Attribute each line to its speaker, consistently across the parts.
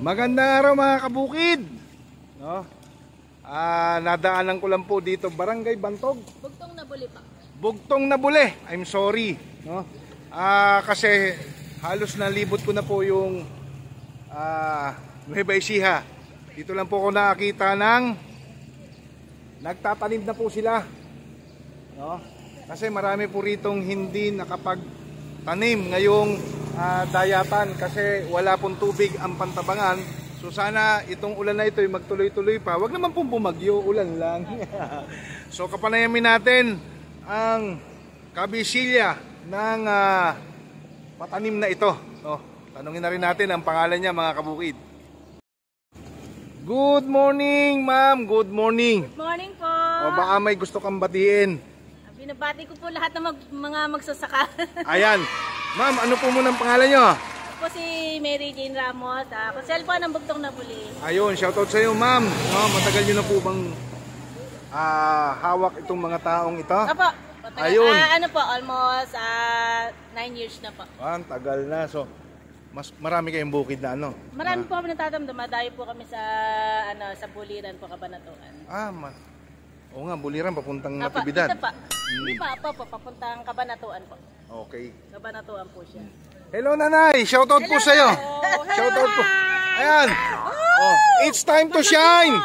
Speaker 1: Magandang araw mga kabukid. No? Nadaanan ko lang po dito, Barangay Bantog.
Speaker 2: Bugtong na buli pa.
Speaker 1: Bugtong na buli. I'm sorry. No? Kasi halos nalibot ko na po yung Nueva Ecija. Dito lang po ako nakakita ng nagtatanim na po sila. No? Kasi marami po ritong hindi nakapagtanim ngayong dayatan kasi wala pong tubig ang Pantabangan. So sana itong ulan na ito ay magtuloy-tuloy pa. Wag naman pong bumagyo, ulan lang. So kapanayamin natin ang kabisilya ng patanim na ito. No? Tanungin na rin natin ang pangalan niya mga kabukid. Good morning ma'am, good morning.
Speaker 2: Good morning po.
Speaker 1: O baka may gusto kang batiin.
Speaker 2: Binabati ko po lahat ng mga magsasaka.
Speaker 1: Ayan. Ma'am, ano po muna ang pangalan nyo?
Speaker 2: Ako po si Mary Jane Ramos, konsel po ng Bugtong na Buli.
Speaker 1: Ayun, shoutout sa iyo ma'am. No, matagal nyo na po bang hawak itong mga taong ito?
Speaker 2: Opo.
Speaker 1: Ayun.
Speaker 2: Ano po, almost 9 years na po.
Speaker 1: Tagal na. So, mas marami kayong bukid na ano?
Speaker 2: Marami po kami natatamdam. Madayo po kami sa Buliran po, Cabanatuan.
Speaker 1: Oo nga, Buliran, papuntang
Speaker 2: Apa,
Speaker 1: Natividad.
Speaker 2: ito pa. Hindi pa po, papuntang Cabanatuan po.
Speaker 1: Okay.
Speaker 2: Cabanatuan po siya.
Speaker 1: Hello nanay, shoutout po sa iyo. Shoutout po. Ayan. Oh, it's time to shine.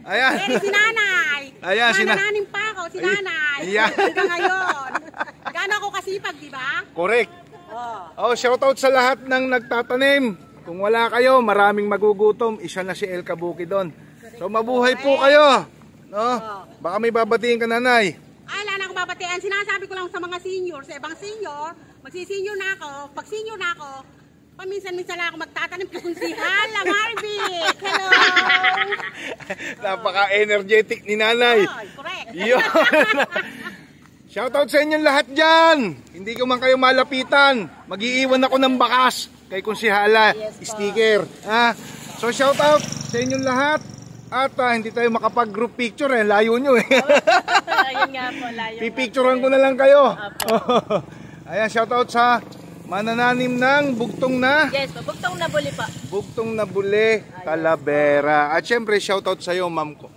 Speaker 1: Ayan.
Speaker 3: Si nanay.
Speaker 1: Ayan,
Speaker 3: Nanananim pa ako, si nanay.
Speaker 1: Ayan.
Speaker 3: Hanggang ngayon. Gano'n ako kasipag, di ba?
Speaker 1: Correct. Shoutout sa lahat ng nagtatanim. Kung wala kayo, maraming magugutom. Isa na si El Kabuki doon. So mabuhay po kayo. No? Baka may babatiin ka nanay.
Speaker 3: Ay, wala na akong babatian. Sinasabi ko lang sa mga senior, sa ibang senior, magsisenior na ako. Pag senior na ako, paminsan-minsan lang ako magtatanim kung si Hala Marvick. Hello!
Speaker 1: Napaka-energetic ni nanay.
Speaker 3: Correct.
Speaker 1: Yun. Shoutout sa inyong lahat dyan. Hindi ko man kayo malapitan. Mag-iiwan ako ng bakas kay Konsihala.
Speaker 2: Yes,
Speaker 1: sticker. So shoutout sa inyong lahat. At hindi tayo makapag-group picture layo nyo
Speaker 2: Ayun nga po, layo.
Speaker 1: Pipicturean ko na lang kayo. Ayan, shoutout sa manananim ng bugtong na.
Speaker 2: Yes, Bugtong na Buli pa.
Speaker 1: Bugtong na Buli, Talavera. At syempre shoutout sa iyo ma'am ko.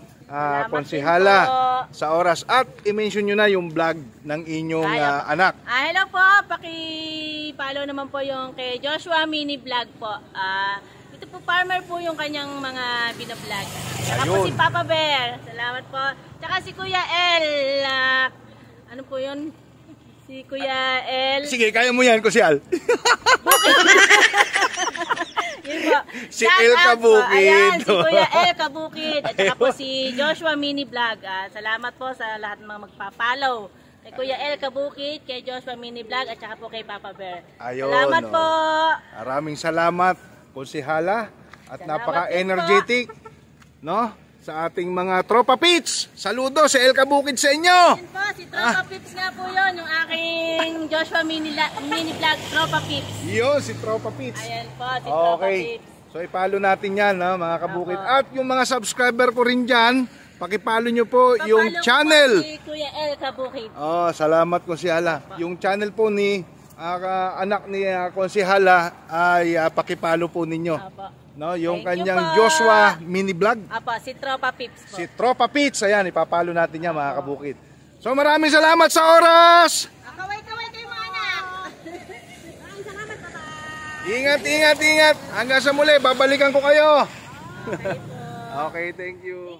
Speaker 1: Konsihala sa oras. At i-mention nyo na yung vlog ng inyong anak.
Speaker 2: Hello po, paki-follow naman po yung kay Joshua Mini Vlog po. Ito po farmer po yung kanyang mga binablog. Saka po si Papa Bear. Salamat po. Saka si Kuya El. Ano po yun? Si Kuya El.
Speaker 1: Sige, kaya mo yan, Kusyal.
Speaker 2: Yun po.
Speaker 1: Si El Kabukid.
Speaker 2: Ayan, si Kuya El Kabukid. At saka po si Joshua Mini Vlog. Salamat po sa lahat ng mga magpa-follow. Kay Kuya El Kabukid, kay Joshua Mini Vlog, at saka po kay Papa Bear.
Speaker 1: Ayun,
Speaker 2: Salamat po.
Speaker 1: Maraming salamat, Konsihala. At napaka-energetic, no? Sa ating mga Tropa Pits. Saludo sa El Kabukid sa inyo.
Speaker 2: Yan po, si Tropa Pips nga po yun, yung aking Joshua Mini Vlog Tropa Pips.
Speaker 1: Yun, si Tropa Pits.
Speaker 2: Ayan po, si Tropa Pips.
Speaker 1: So ipalo natin yan, no, mga kabukid. At yung mga subscriber ko rin dyan, pakipalo nyo po yung channel.
Speaker 2: Po si Kuya El Kabukid.
Speaker 1: Salamat Konsihala. Yung channel po ni anak ni Konsihala ay pakipalo po ninyo. No, yung kanyang Joshua Mini Vlog.
Speaker 2: Si Tropa Pips po.
Speaker 1: Si Tropa Pits, ayan, ipapalo natin niya mga kabukid. So maraming salamat sa oras.
Speaker 3: Kaway-kaway kayo mga anak. Maraming salamat, bye-bye.
Speaker 1: Ingat, ingat, ingat. Hanggang sa muli, babalikan ko kayo. Okay, thank you.